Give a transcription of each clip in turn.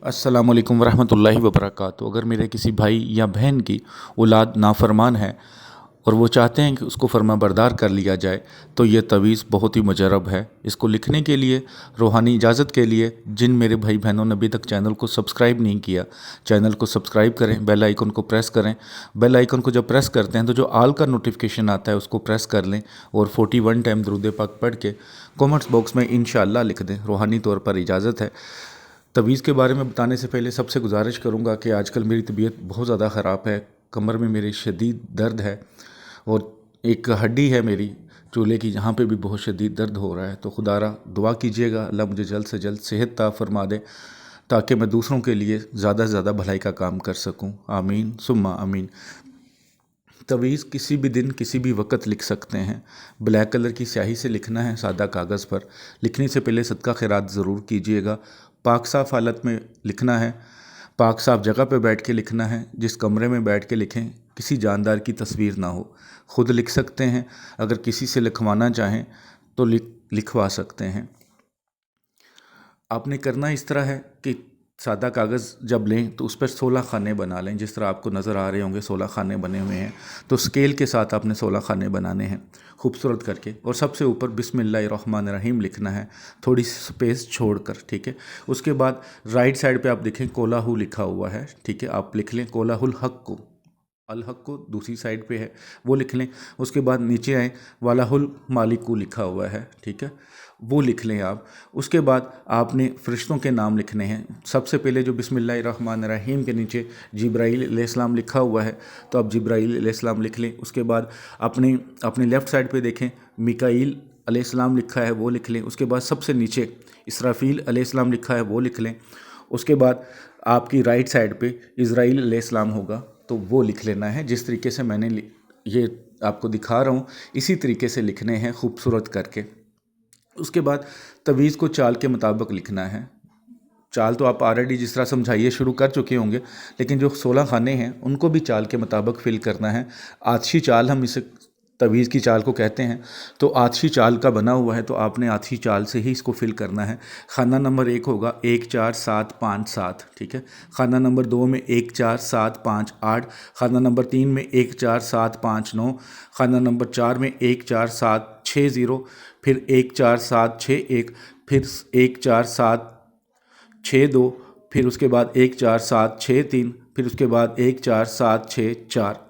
अस्सलामु अलैकुम वरहमतुल्लाहि वबरकातुहू। अगर मेरे किसी भाई या बहन की औलाद नाफरमान है और वो चाहते हैं कि उसको फर्माबरदार कर लिया जाए तो ये तवीज़ बहुत ही मुजरब है। इसको लिखने के लिए रूहानी इजाज़त के लिए जिन मेरे भाई बहनों ने अभी तक चैनल को सब्सक्राइब नहीं किया, चैनल को सब्सक्राइब करें, बेल आइकन को प्रेस करें। बेल आइकन को जब प्रेस करते हैं तो जो आल का नोटिफिकेशन आता है उसको प्रेस कर लें और 41 टाइम दुरूद पाक पढ़ के कमेंट्स बॉक्स में इंशाअल्लाह लिख दें। रूहानी तौर पर इजाज़त है। तवीज़ के बारे में बताने से पहले सबसे गुजारिश करूंगा कि आजकल मेरी तबीयत बहुत ज़्यादा ख़राब है। कमर में मेरी शदीद दर्द है और एक हड्डी है मेरी चूल्हे की, जहाँ पे भी बहुत शदीद दर्द हो रहा है। तो खुदारा दुआ कीजिएगा, अल्लाह मुझे जल्द से जल्द सेहत अता फरमा दे ताकि मैं दूसरों के लिए ज़्यादा से ज़्यादा भलाई का काम कर सकूँ। आमीन सुम्मा आमीन। तवीज़ किसी भी दिन किसी भी वक्त लिख सकते हैं। ब्लैक कलर की स्याही से लिखना है सादा कागज़ पर। लिखने से पहले सदका खैरात ज़रूर कीजिएगा। पाक साफ़ हालत में लिखना है, पाक साफ़ जगह पे बैठ के लिखना है। जिस कमरे में बैठ के लिखें किसी जानदार की तस्वीर ना हो। ख़ुद लिख सकते हैं, अगर किसी से लिखवाना चाहें तो लिखवा सकते हैं। आपने करना इस तरह है कि सादा कागज़ जब लें तो उस पर 16 खाने बना लें। जिस तरह आपको नज़र आ रहे होंगे 16 खाने बने हुए हैं। तो स्केल के साथ आपने 16 खाने बनाने हैं खूबसूरत करके, और सबसे ऊपर बिस्मिल्लाहिर्रहमानिर्रहीम लिखना है, थोड़ी सी स्पेस छोड़कर, ठीक है। उसके बाद राइट साइड पे आप देखें कोलाहू लिखा हुआ है, ठीक है। आप लिख लें कोलाहुल हक को, अल हक को दूसरी साइड पे है वो लिख लें। उसके बाद नीचे आए वालाहुल मालिकू लिखा हुआ है, ठीक है, वो लिख लें आप। उसके बाद आपने फ़रिश्तों के नाम लिखने हैं। सबसे पहले जो बिस्मिल्लाहिर्रहमानिर्रहीम के नीचे जिब्राईल अलैहिस्सलाम लिखा हुआ है तो आप जिब्राईल अलैहिस्सलाम लिख लें। उसके बाद अपने लेफ़्ट साइड पे देखें मिकाईल अलैहिस्सलाम लिखा है, वो लिख लें। उसके बाद सबसे नीचे इसराफील अलैहिस्सलाम लिखा है, वो लिख लें। उसके बाद आपकी राइट साइड पे इज़राईल अलैहिस्सलाम होगा तो वो लिख लेना है। जिस तरीके से मैंने ये आपको दिखा रहा हूँ इसी तरीके से लिखने हैं खूबसूरत करके। उसके बाद तवीज़ को चाल के मुताबिक लिखना है। चाल तो आप ऑलरेडी जिस तरह समझाइए शुरू कर चुके होंगे, लेकिन जो 16 खाने हैं उनको भी चाल के मुताबिक फ़िल करना है। आतशी चाल हम इसे तवीज़ की चाल को कहते हैं। तो आतशी चाल का बना हुआ है तो आपने आतशी चाल से ही इसको फ़िल करना है। खाना नंबर 1 होगा 1 4 7 5 7, ठीक है। खाना नंबर 2 में 1 4 7 5 8। खाना नंबर 3 में 1 4 7 5 9। खाना नंबर 4 में 1 4 7 6 0, फिर 1 4 7 6 1, फिर 1 4 7 6 2, फिर उसके बाद 1 4 7 6 3, फिर उसके बाद 1 4 7 6 4।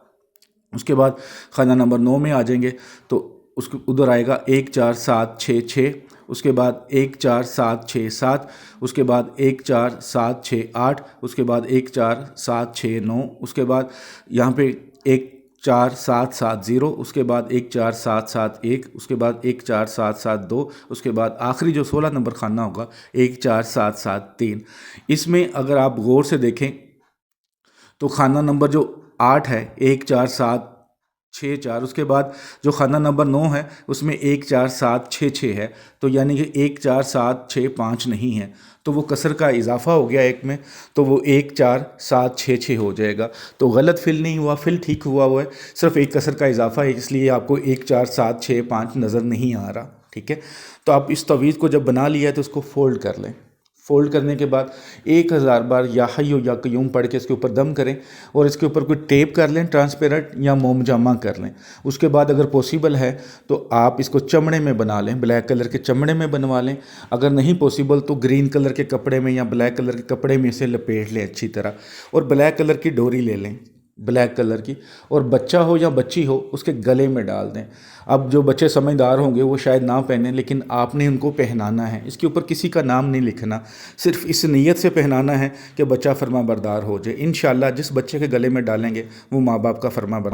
उसके बाद खाना नंबर 9 में आ जाएंगे तो उसके उधर आएगा 1 4 7 6 6। उसके बाद 1 4 7 6 7। उसके बाद 1 4 7 6 8। उसके बाद 1 4 7 6 9। उसके बाद यहाँ पे 1 4 7 7 0। उसके बाद 1 4 7 7 1। उसके बाद 1 4 7 7 2। उसके बाद आखिरी जो 16 नंबर खाना होगा 1 4 7 7 3। इसमें अगर आप गौर से देखें तो खाना नंबर जो 8 है 1 4 7 6 4। उसके बाद जो खाना नंबर 9 है उसमें 1 4 7 6 6 है, तो यानी कि 1 4 7 6 5 नहीं है, तो वो कसर का इजाफा हो गया एक में, तो वो 1 4 7 6 6 हो जाएगा। तो गलत फिल नहीं हुआ, फिल ठीक हुआ है, सिर्फ एक कसर का इजाफा है, इसलिए आपको 1 4 7 6 5 नज़र नहीं आ रहा, ठीक है। तो आप इस तवीज़ को जब बना लिया है तो उसको फ़ोल्ड कर लें। फ़ोल्ड करने के बाद 1000 बार या हय्यु या क़य्यूम पढ़ के इसके ऊपर दम करें और इसके ऊपर कोई टेप कर लें ट्रांसपेरेंट या मोम जामा कर लें। उसके बाद अगर पॉसिबल है तो आप इसको चमड़े में बना लें, ब्लैक कलर के चमड़े में बनवा लें। अगर नहीं पॉसिबल तो ग्रीन कलर के कपड़े में या ब्लैक कलर के कपड़े में इसे लपेट लें अच्छी तरह, और ब्लैक कलर की डोरी ले लें ब्लैक कलर की, और बच्चा हो या बच्ची हो उसके गले में डाल दें। अब जो बच्चे समझदार होंगे वो शायद ना पहने, लेकिन आपने उनको पहनाना है। इसके ऊपर किसी का नाम नहीं लिखना, सिर्फ इस नीयत से पहनाना है कि बच्चा फर्मा बरदार हो जाए। इंशाअल्लाह जिस बच्चे के गले में डालेंगे वो माँ बाप का फर्मा बरदार